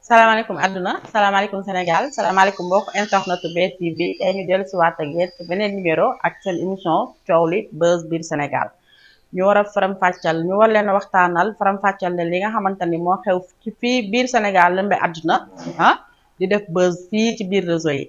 salaamaaleykum àdduna salaamaaleykum Sénégal salaamaaleykum mbokk internetu BTV tey ñu dellu si waat ak yéen ci beneen numéro ak seen émission coow li buzz biir Sénégal ñu war a faram-fàccal ñu war leen a waxtaanal faram-fàccal ne li nga xamante ni moo xew ci fii biir Sénégal lëmbe àdduna di def buzz fii ci biir réseau yi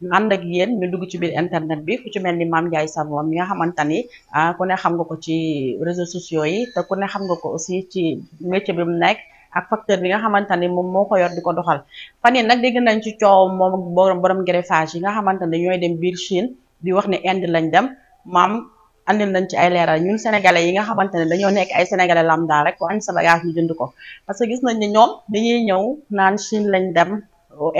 ñu ànd ak yéen ñu dugg ci biir internet bi fu ci mel ni Mame Ndiaye Savon mi nga xamante ni ku ne xam nga ko ci réseaux sociaux yi te ku ne xam nga ko aussi ci métier bi mu nekk. ak facteur bi nga xamante ni moom moo ko yor di ko doxal fan yii nag dégg nañ ci coow moom borom greffage yi nga xamante ne ñooy dem biir Chine di wax ne Inde lañ dem maam andil nañ ci ay leeral ñun sénégalais yi nga xamante ne dañoo nekk ay sénégalais lambda rek ko añ sa bagage ñu jënd ko parce que gis nañ ne ñoom dañuy ñëw naan Chine lañ dem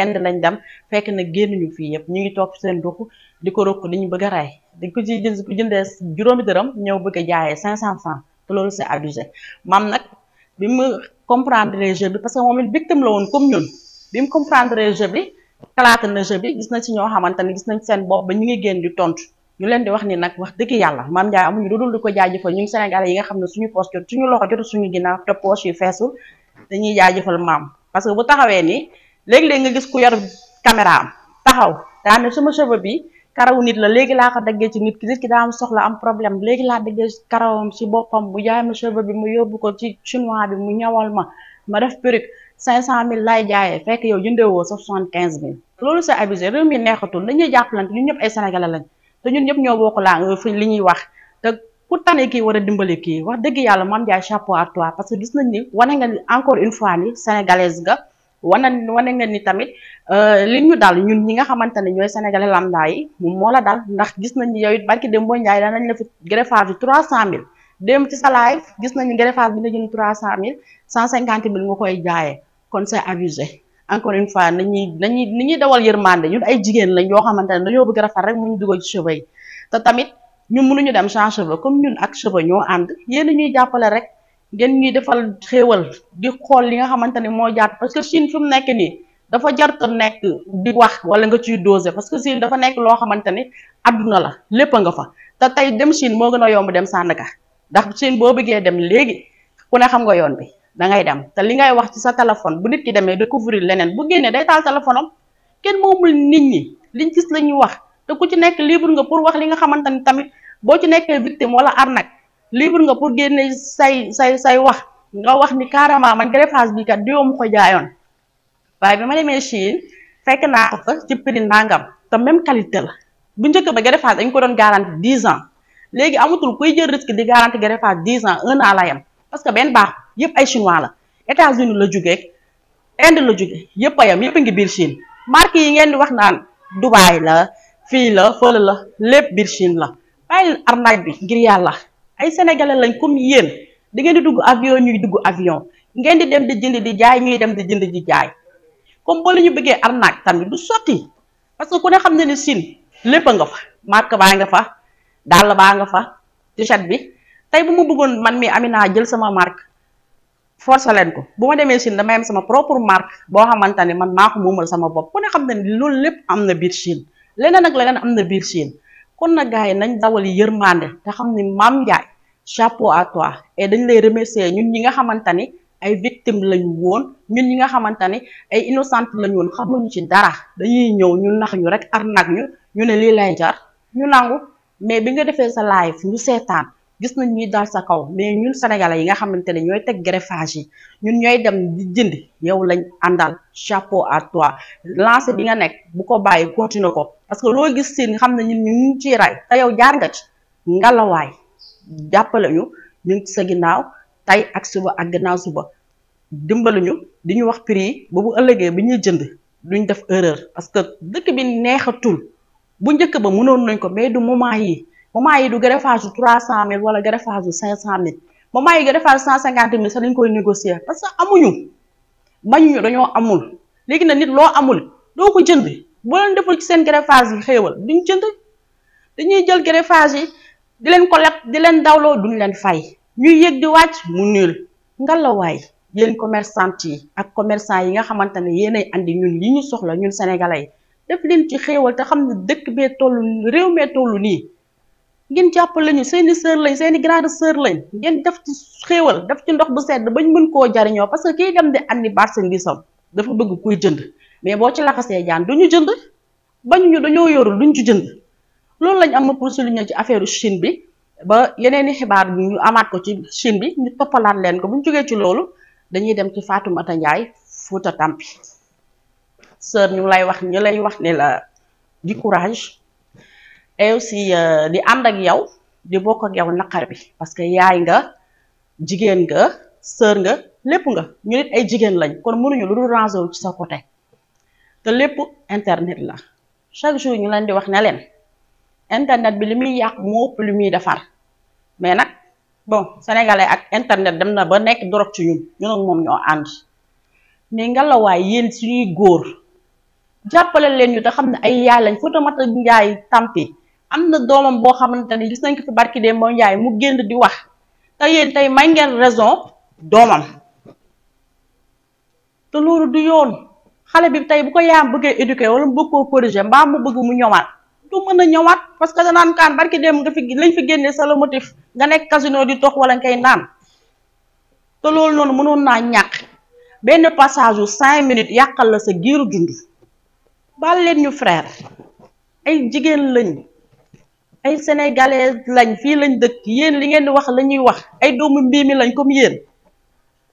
Inde lañ dem fekk na génnuñu fii yëpp ñu ngi toog seen dugg di ko rokk di ñu bëgg a rey di ko ci jëndee juróomi dërëm ñëw bëgg a jaayee 500 francs te loolu c'est abusé maam nag bi mu comprendre jeu bi parce que moom it victime la woon comme ñun bi mu comprendre jeu bi kalaata na jeu bi gis nañ ci ñoo xamante ne gis nañ seen bopp ba ñu ngi génn di tontu ñu leen di wax ni nag wax dëgg yàlla Mame Ndiaye amuñu lu dul di ko jaajëfal ñun Sénégalais yi nga xam ne suñu poche jot suñu loxo jotu suñu ginnaaw te poche yu feesul dañuy jaajëfal maam parce que bu taxawee nii léegi-léegi nga gis ku yor caméra am taxaw daa ne sama cheveux bi karaw nit la léegi laa ko daggee ci nit ki daa am soxla am problème léegi laa daggee karawam ci boppam mu jaay ma cheveux bi mu yóbbu ko ci chinois bi mu ñawal ma def perruque 500000 lay jaayee fekk yow jëndewoo sax 75000 loolu c'est abusé réew mi neexatul dañuy jàppalante ñun ñëpp ay sénégalais lañ te ñun ñëpp ñoo bokk laa fi li ñuy wax te ku tane kii war a dimbali kii wax dëgg yàlla Mame Ndiaye chapeau à toi parce que gis nañ ni wane nga ni encore une fois ni sénégalaise nga wane nga ni tamit li ñu dal ñun ñi nga xamante ne ñooy sénégalais lambda yi moom moo la dal ndax gis nañ ni yow it barki dem boo Ndiaye danañ la fi greffage bi 300000 dem ci sa live gis nañu greffage bi nga jënd 300000 150000 nga koy jaayee kon c'est abusé encore une fois ni ñuy dawal yërmande ñun ay jigéen lañ yoo xamante ne dañoo bëgg rafet rek mu ñu dugal ci cheveux yi te tamit ñun mënuñu dem sans cheveux comme ñun ak cheveux ñoo ànd yéen ñuy jàppale rek ngeen ñuy defal xéewal di xool li nga xamante ne moo jaat parce que Chine fi mu nekk nii dafa jarta nekk di wax wala nga ciy doser parce que Chine dafa nekk loo xamante ni adduna la lépp a nga fa te tey dem Chine moo gën a yomb dem Sandaga ndax Chine boo bëggee dem léegi ku ne xam nga yoon bi da ngay dem te li ngay wax ci sa téléphone bu nit ki demee découvrir leneen bu génnee day taal téléphone am kenn moomul nit ñi liñ gis la ñuy wax te ku ci nekk libre nga pour wax li nga xamante ni tamit boo ci nekkee victime wala arnaque libre nga pour génne say wax nga wax ni carrément man greffage bi kat diw mu ko jaayoon waaye bi ma demee Chine fekk naa ko fa ci prix nangam te même qualité la bu njëkk ba greffage dañ ko doon garanti 10 ans léegi amatul kuy jël risque di garanti greffage 10 ans 1 an la yem parce que benn baax yëpp ay chinois la États-Unis la jógee Inde la jógee yëpp a yem yëpp a ngi biir Chine marque yi ngeen di wax naan Dubaï la fii la fële la lépp biir Chine la bàyyi arnaque bi ngir yàlla ay sénégalais lañ comme yéen da ngeen di dugg avion ñuy dugg avion ngeen di dem di jënd di jaay ñuy dem di jënd di jaay comme boo la ñu bëggee arnaque tamit du sotti parce que ku ne xam ne ni Chine lépp a nga fa marque baa nga fa dàll baa nga fa t-shirt bi tey bu ma bëggoon man mi Amina jël sama marque force leen ko bu ma demee Chine damay am sama propre marque boo xamante ne man maa ko moomal sama bopp ku ne xam ne ni loolu lépp am na biir Chine leneen ak leneen am na biir Chine kon na gars yi nañ dawali yërmande te xam ni Mame Ndiaye chapeau à toi et dañ lay remercier ñun ñi nga xamante ni ay victimes lañu woon ñun ñi nga xamante ni ay innocentes lañu woon xamuñu ci dara dañuy ñëw ñu nax ñu rek arnaque ñu ne lii lay jar ñu nangu mais bi nga defee sa live ñu seetaan gis nañ ñuy dal sa kaw mais ñun sénégalais yi nga xamante ne ñooy teg greffage yi ñun ñooy dem di jënd yow lañ àndal chapeau à toi lancé bi nga nekk bu ko bàyyi continuer ko parce que loo gis siin xam ne ñun ñu ciy ray te yow jaar nga ci ngalawaay jàppale ñu ngi ci sa ginnaaw tey ak suba ak gannaaw suba dimbali ñu di ñu wax prix yi ba bu ëllëgee bi ñuy jënd duñ def erreur parce que dëkk bi neexatul bu njëkk ba mënoon nañ ko mais du moment yi du greffage yu 300000 wala greffage yu 500000 moment yi greffage 150000 sax dañ koy négocier parce que amuñu bañuñu dañoo amul léegi nag nit loo amul doo ko jënd boo leen deful ci seen greffage yi xéewal duñ jënd dañuy jël greffage yi di leen ko leb di leen dawloo duñ leen fay ñuy yëg di wàcc mu nul ngalawaay yéen commerçant yi ak commerçant yi nga xamante ne yéenay andi ñun li ñu soxla ñun sénégalais yi def leen ci xéewal te xam ne dëkk bee tollu réew mee tollu nii ngeen jàppale ñu seeni sœur lañ seeni grande sœur lañ ngeen def ci xéewal def ci ndox bu sedd bañ mën koo jariñoo parce que kii dem di andi marchandise am dafa bëgg kuy jënd mais boo ci laxasee jaan duñu jënd bañuñu dañoo yorul duñ ci jënd. loolu lañ am pour souligner ci affaire Chine bi ba yeneen i xibaar bi ñu amaat ko ci Chine bi ñu toppalaat leen ko bu ñu jógee ci loolu dañuy dem ci Fatoumata Ndiaye Fouta Tampi. sœur ñu lay wax ne la di courage et aussi di ànd ak yow di bokk ak yow naqar bi parce que yaay nga jigéen nga sœur nga lépp nga ñu nit ay jigéen lañ kon mënuñu lu dul ranger wu ci sa côté te lépp internet la chaque jour ñu leen di wax ne leen internet bi li muy yàq moo ëpp li muy defar mais nag bon sénégalais ak internet dem na ba nekk dorog ci ñun ak moom ñoo ànd mais ngelawaay yéen suñuy góor jàppale leen ñu te xam ne ay yaay lañ Fatoumata Ndiaye Tampi am na doomam boo xamante ne gis nañ ko fi barki dee moo Ndiaye mu génn di wax te yéen tey may ngeen raison doomam te loolu du yoon xale bi tey bu ko yaayam bëggee éduquer wala mu bëgg koo corriger mbaa mu bëgg mu ñëwaat du mën a ñëwaat parce que danaan kaan barki dem nga fi lañ fi génnee sa la motif nga nekk casino di tox wala ngay naan te loolu noonu mënoon naa ñàkk benn passage yu 5 minutes yàqal la sa giiru dund. baal leen ñu frère ay jigéen lañ ay sénégalais lañ fii lañ dëkk yéen li ngeen di wax la ñuy wax ay doomu mbii mi lañ comme yéen.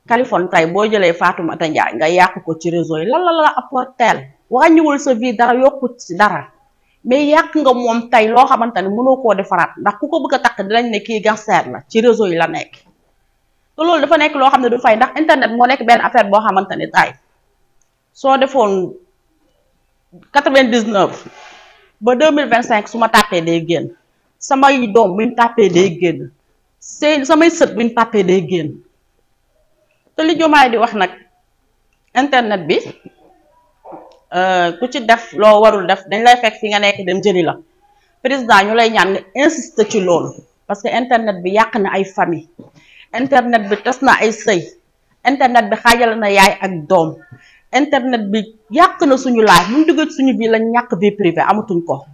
Kaliphone tey boo jëlee Fatoumata Ndiaye nga yàq ko ci réseau yi lan la apporteel wàññiwul sa vie dara yokkut ci dara mais yàq nga moom tey loo xamante ne mënoo koo defaraat ndax ku ko bëgg a takk dinañ ne kii gangster la ci réseau yi la nekk. te loolu dafa nekk loo xam ne du fay ndax internet moo nekk benn affaire boo xamante ne tey soo defoon 99 ba 2025 su ma tàppee day génn samay doom buñ tàppee day génn samay sët buñ tàppee day génn. te li Diomaye di wax nag internet bi ku ci def loo warul def dañ lay fekk fi nga nekk dem jëli la président ñu lay ñaan nga insister ci loolu parce que internet bi yàq na ay famille internet bi tas na ay sëy internet bi xaajal na yaay ak doom internet bi yàq na suñu laaj ñu dugg ci suñu vie lañ ñàkk vie privée amatuñ ko.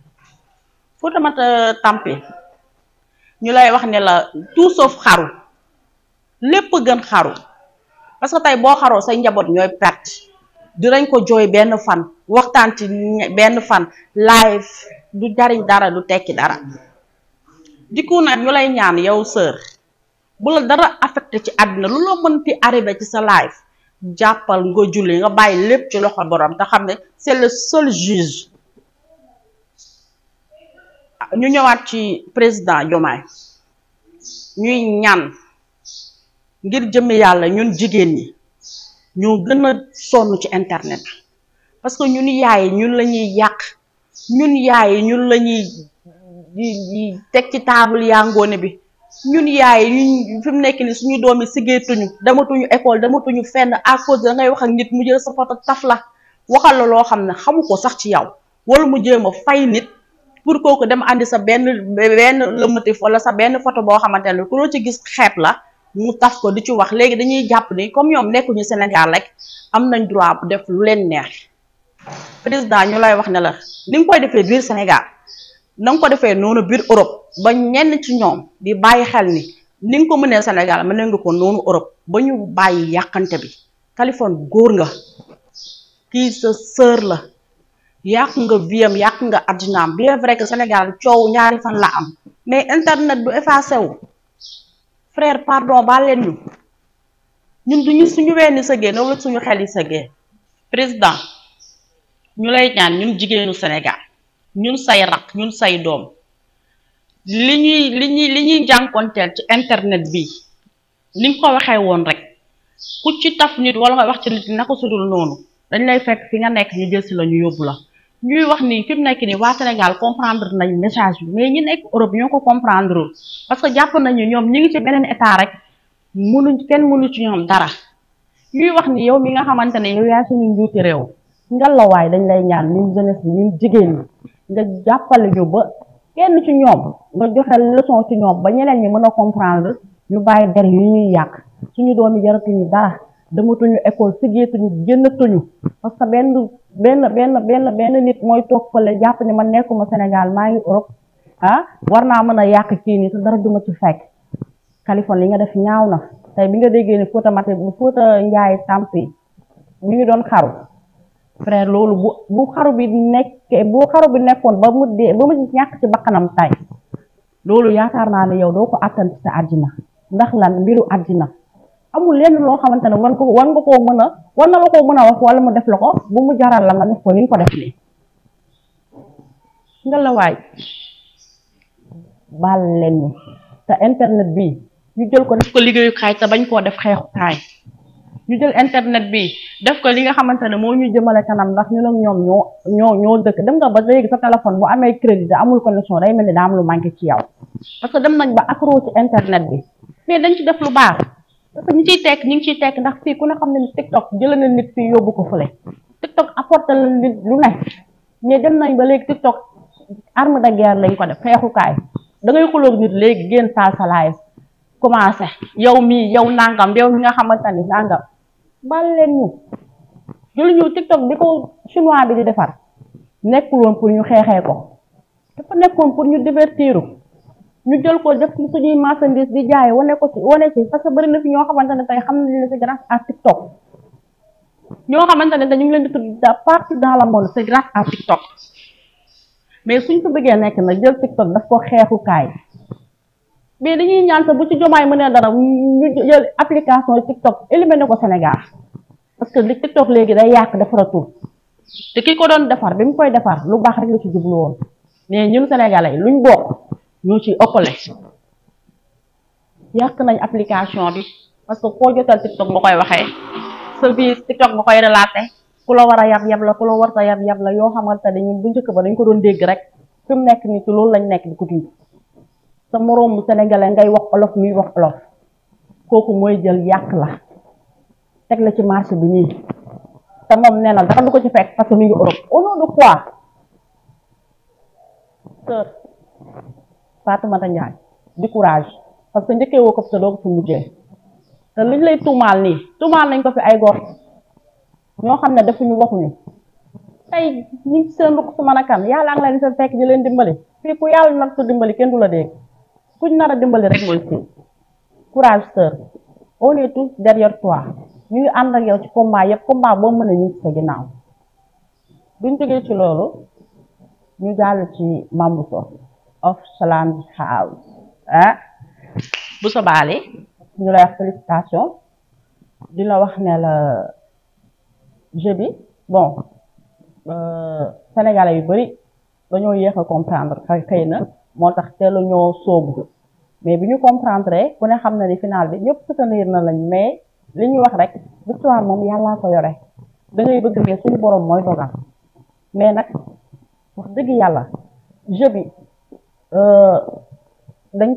Fatoumata Tampi ñu lay wax ne la tout sauf xaru lépp gën xaru. parce que tey boo xaroo say njaboot ñooy perte dinañ ko jooy benn fan waxtaan ci benn fan live du jariñ dara du tekki dara diku nag ñu lay ñaan yow sœur bu la dara affecté ci àddina lu la mënti arrivé ci sa live jàppal nga julli nga bàyyi lépp ci loxo borom te xam ne c'est le seul juge. ñu ñëwaat ci président Diomaye ñuy ñaan ngir jëmmi yàlla ñun jigéen ñi ñoo gën a sonn ci internet parce que ñun yaay ñun la ñuy yàq ñun yaay ñun la ñuy teg ci table yaa ngoone bi ñun yaay ñun fi mu nekk ni suñu doomi siggeetuñu dematuñu école dematuñu fenn à cause da ngay wax ak nit mu jël sa photo taf la waxal la loo xam ne xamu ko sax ci yow wala mu jéem a fay nit pour kooku dem andi sa benn le motif wala sa benn photo boo xamante ne ku loo ci gis xeeb la mu taf ko di ci wax léegi dañuy jàpp ni comme ñoom nekkuñu Sénégal rek am nañ droit bu def lu leen neex. président ñu lay wax ne la ni nga koy defee biir Sénégal na nga ko defee noonu biir Europe ba ñenn ci ñoom di bàyyi xel ni nga ko mënee Sénégal mën nga ko noonu Europe ba ñu bàyyi yàqante bi. Kaliphone góor nga kii sa sœur la yàq nga viam yàq nga addinaam bien vrai que Sénégal coow ñaari fan la am mais internet du effacé wu. frère pardon baal leen ñu ñun duñu suñu wenn sëgee noonu la suñu xel yi sëgee. président ñu lay ñaan ñun jigéenu Sénégal ñun say rak ñun say doom li ñuy jànkonteel ci internet bi ni nga ko waxee woon rek ku ci taf nit wala nga wax ci nit naka sudul noonu dañ lay fekk fi nga nekk ñu jël si la ñu yóbbu la. ñuy wax ni fi mu nekk nii waa Sénégal comprendre nañ message bi mais ñi nekk Europe ñoo ko comprendre parce que jàpp nañu ñoom ñi ngi ci beneen état rek kenn mënu ci ñoom dara. ñuy wax ni yow mi nga xamante ne yow yaa suñu njuuti réew ngalawaay dañ lay ñaan ñun jeunesse bi ñun jigéen ñi nga jàppale ñu ba kenn ci ñoom nga joxe leçon ci ñoom ba ñeneen ñi mën a comprendre ñu bàyyi der yu ñuy yàq suñu doomi jaratuñu dara dematuñu école siggeetuñu génnatuñu parce que benn nit mooy toog fële jàpp ni man nekkuma Sénégal maa ngi Europe war naa mën a yàq kii nii te dara duma ci fekk. Kaliphone li nga def ñaaw na tey bi nga déggee ni Fatoumata Ndiaye Tampi ñu ngi doon xaru frère loolu bu xaru bi nekkee bu xaru bi nekkoon ba mu dee ba mu ñàkk ci bakkanam tay loolu yaakaar naa ne yow doo ko àttan ci sa àddina ndax lan mbiru àddina amul lenn loo xamante ne war nga koo mën a war na la koo mën a wax wala mu def la ko bu mu jaral la nga def ko ni nga ko def nii nga la waay baal leen ñu te internet bi ñu jël ko def ko liggéeyukaay te bañ koo def xeexukaay ñu jël internet bi def ko li nga xamante ne moo ñu jëmale kanam ndax ñu nag ñoom ñoo dëkk dem nga ba léegi sa téléphone bu amee crédit amul connexion day mel ni daa am lu manqué ci yow parce que dem nañ ba accro ci internet bi mais dañ ci def lu baax parce que ñi ngi ciy tekk ndax fii ku ne xam ne ni TikTok jëlee na nit fii yóbbu ko fële TikTok apporté la nit lu ne mais dem nañ ba léegi TikTok arme de guerre lañ ko def xeexukaay da ngay xuloog nit léegi génn taal sa live commencé yow mii yow nangam yow mi nga xamante ni nangam bal leen ñu jëluñu TikTok bi ko chinois bi di defar nekkul woon pour ñu xeexee ko dafa nekkoon pour ñu divertiru ñu jël ko def ci suñuy marchandise di jaay wane ci parce que bari na fi ñoo xamante ne tey xam nañ ne c'est grâce à TikTok ñoo xamante ne ñu ngi leen di tudd partout dans le monde c'est grâce à TikTok mais suñ ko bëggee nekk nag jël TikTok daf ko xeexukaay mais dañuy ñaan sa bu ci jomaay mënee dara ñu jël application TikTok éliminé ko Sénégal parce que li TikTok léegi day yàq defaratul te ki ko doon defar bi mu koy defar lu baax rek la ci jublu woon mais ñun Sénégalais luñ bokk ñoo ciy ëppale yàq nañ application bi parce que koo jotal TikTok nga koy waxee sa vie TikTok nga koy relaté ku la war a yab la ku la war a yab la yoo xamante ne ñun bu njëkk ba dañ ko doon dégg rek fi mu nekk nii ci loolu lañ nekk di ko dund sa moroomu sénégalais ngay wax olof muy wax olof kooku mooy jël yàq la teg la ci marché bi nii te moom nee na dara du ko ci fekk parce que mu ngi Europe au nom de quoi sœur Fatoumata Ndiaye di courage parce que njëkkee woo ko fi te doo ko fi mujjee te liñ lay tuumaal nii tuumaal nañ ko fi ay góor ñoo xam ne defuñu waxuñu tey ñi seen ruq su mën a kan yàlla ngi leen seen fekk di leen dimbali fii ku yàlla nag su dimbali kenn du la dégg kuñ nar a dimbali rek mooy si courage sœur on est tous derrière toi ñu ngi ànd ak yow ci combat yëpp combat boo mën a ñu ci sa ginnaaw buñ jógee ci loolu ñu jàll ci Mambousso of Salam House bu sobaale ñu lay wax félicitation di la wax ne la jeu bi bon sénégalais yu bari dañoo yéex a comprendre xëy na moo tax teelu ñoo sóobu mais bi ñu comprendre ku ne xam na ni final bi ñëpp soutenir na lañ mais li ñu wax rek victoire moom yàllaa ko yore da ngay bëgg mais suñu borom mooy dogal mais nag wax dëgg yàlla jeu bi dañ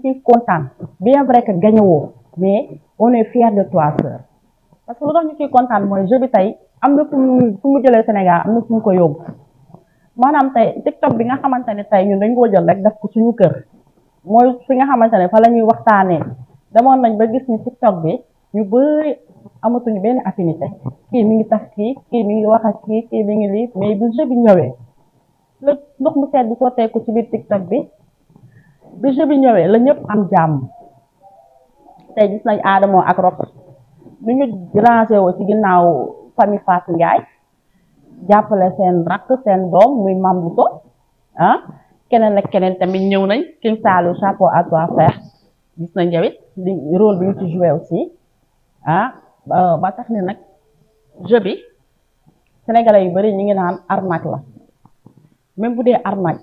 ciy kontaan bien vrai que gagné woo mais on est fier de toi sœur parce que lu tax ñu ciy kontaan mooy jeu bi tey am na fu mu jëlee Sénégal am na fu mu ko yóbbu maanaam tey TikTok bi nga xamante ne tey ñun dañ koo jël rek def ko suñu kër mooy fi nga xamante ne fa la ñuy waxtaanee demoon nañ ba gis ni TikTok bi ñu bëri amatuñu benn affinité kii mi ngi tax kii mi ngi wax ak kii mi ngi lii mais bu jeu bi ñëwee la ndox mu sedd sotteeku ci biir TikTok bi jeu bi ñëwee la ñëpp am jàmm tey gis nañ Adamo ak Rob nu ñu rangé woo ci ginnaaw famille Fatou Ndiaye jàppale seen rakk seen doom muy Mambousso keneen ak keneen tamit ñëw nañ King Saliou chapeau à toi frère gis nañ yow it rôle bi ñu ci joué aussi ba tax ni nag jeu bi sénégalais yu bari ñu ngi naan arnaque la même bu dee arnaque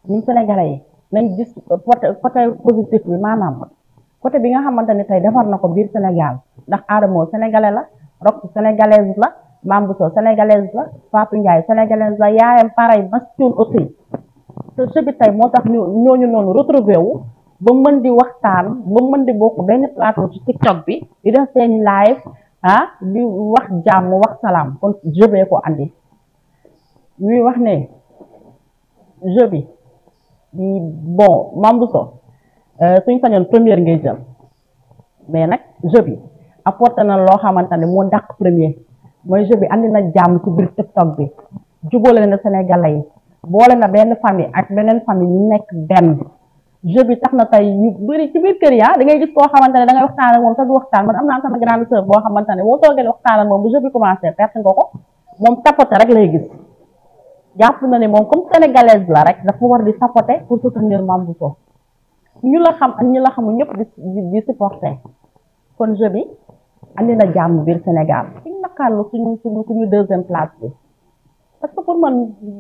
ñun sénégalais yi nañ gis côté positif bi maanaam côté bi nga xamante ne tey defar na ko biir Sénégal ndax Adamo sénégalais la Rock sénégalaise la Mambousso sénégalaise la Fatou Ndiaye sénégalaise la yaayam pareil Bastoun aussi te jeu bi tey moo tax ñooñu noonu retrouvé wu ba mën di waxtaan ba mën di bokk benn plateau ci TikTok bi di def seen live di wax jàmm wax salaam kon jeu bee ko andi ñuy wax ne jeu bi bon Mambousso suñ sañoon première ngay jël mais nag jeu bi apporté na loo xamante ne moo dàq premier mooy jeu bi andi na jàmm ci biir TikTok bi jubóole na Sénégalais yi boole na benn famille ak beneen famille ñu nekk benn jeu bi tax na tey ñu bëri ci biir kër ya da ngay gis koo xamante ne da ngay waxtaan ak moom te du waxtaan man am naa sama grande sœur boo xamante ne boo toogee waxtaan ak moom bu jeu bi commencé perte nga ko moom tapote rek lay gis jàpp na ne moom comme sénégalaise la rek dafa war di tapoter pour soutenir Mame Bousso ñu la xam ak ñu la xamul ñëpp di supporter kon jeu bi andi na jàmm biir Sénégal fi ñu naqarlu suñu deuxième place bi parce que pour man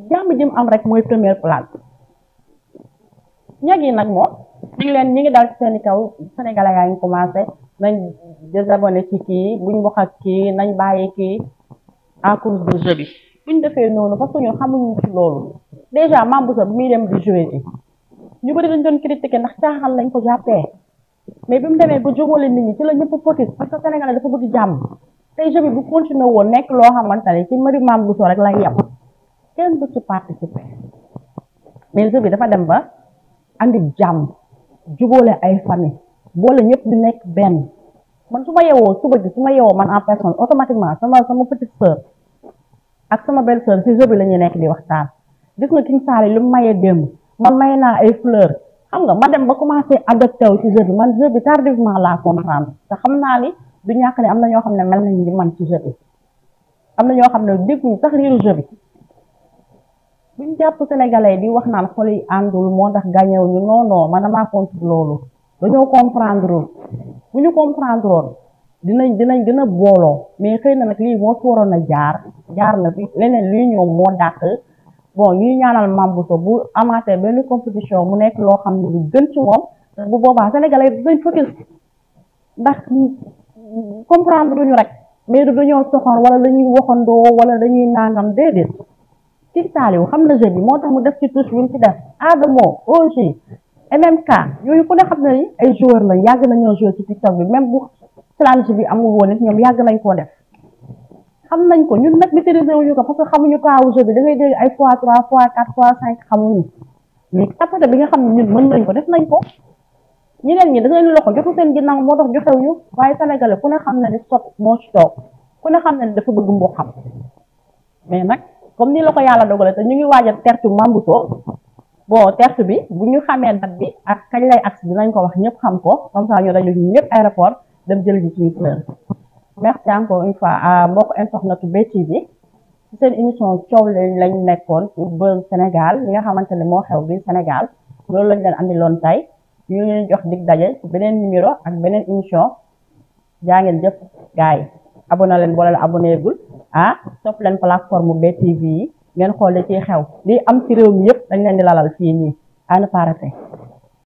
jàmm ji mu am rek mooy première place ñag yi nag moom ñi ngi dal ci seeni kaw sénégalais yaa ngi commencé nañ désabonné ci kii buñ wax ak kii nañ bàyyi kii en cours de jeu bi buñ defee noonu parce que ñun xamuñu ci loolu déjà Mame Bousso bi muy dem di jouer yi ñu bëri dañ doon critiquer ndax caaxaan lañ ko jàppee mais bi mu demee ba jubóole nit ñi ci la ñëpp focus parce que sénégalais dafa bëgg jàmm tey jeu bi bu continué woon nekk loo xamante ne ci mari Mame Bousso rek lay yem kenn du ci participer mais jeu bi dafa dem ba andi jàmm jubóole ay famille boole ñëpp di nekk benn man su ma yewoo suba gi su ma yewoo man en personne automatiquement sama petite sœur ak sama belle sœur ci jeu bi la ñuy nekk di waxtaan gis nga King Sally lu mu mayee démb man may naa ay fleur xam nga ma dem ba commencé adopté wu ci jeu bi man jeu bi tardivement laa comprendre te xam naa ni du ñàkk ne am na ñoo xam ne mel nañ ni man ci jeu bi am na ñoo xam ne dégguñu sax riiru jeu bi buñ jàpp sénégalais di wax naan xol yi àndul moo tax gàñew ñu non man damaa contre loolu dañoo comprendre woon bu ñu comprendre woon dinañ gën a booloo mais xëy na nag lii moo fi waroon a jaar na fi leneen luy ñëw moo dàq bon ñuy ñaanal Mame Bousso bu amaatee benn compétition mu nekk loo xam ne lu gën ci moom bu boobaa sénégalais dinañ focus ndax comprendre duñu rek mais du dañoo soxor wala dañuy waxandoo wala dañuy nangam déedéet King Saliou xam na jeu bi moo tax mu def ci touche bi mu ci def Adamo Oji MMK yooyu ku ne xam na ni ay joueur lañ yàgg nañoo jouer ci TikTok bi même bu challenge bi amul woon it ñoom yàgg nañ koo def xam nañ ko ñun nag maîtriser wuñu ko parce que xamuñu kaawu jeu bi da ngay dégg ay fois 3 fois 4 fois 5 xamuñu mais tapote bi nga xam ne ñun mën nañ ko def nañ ko ñeneen ñi da ngay loxo jotu seen ginnaaw moo tax joxewuñu waaye sénégalais ku ne xam na ni sot moo ci toog ku ne xam na ni dafa bëgg mboqam mais nag comme ni la ko yàlla dogale te ñu ngi waaj a tertu Mame Bousso bon tertu bi bu ñu xamee date bi ak kañ lay agsi dinañ ko wax ñëpp xam ko comme ça ñu dañu ñëpp aéroport dem jël ji suñu fleur merci encore une fois à mbokk internetu BTV ci seen émission coow lañ nekkoon ci Buzz Sénégal li nga xamante ne moo xew bi Sénégal loolu lañ leen andiloon tey ñu leen jox dig daje ci beneen numéro ak beneen émission jaa ngeen jëf gars yi abonné leen boo leen abonné gul topp leen plateforme BTV yi ngeen xool li ciy xew lii am ci réew mi yëpp dañ leen di lalal fii nii à ne pas rater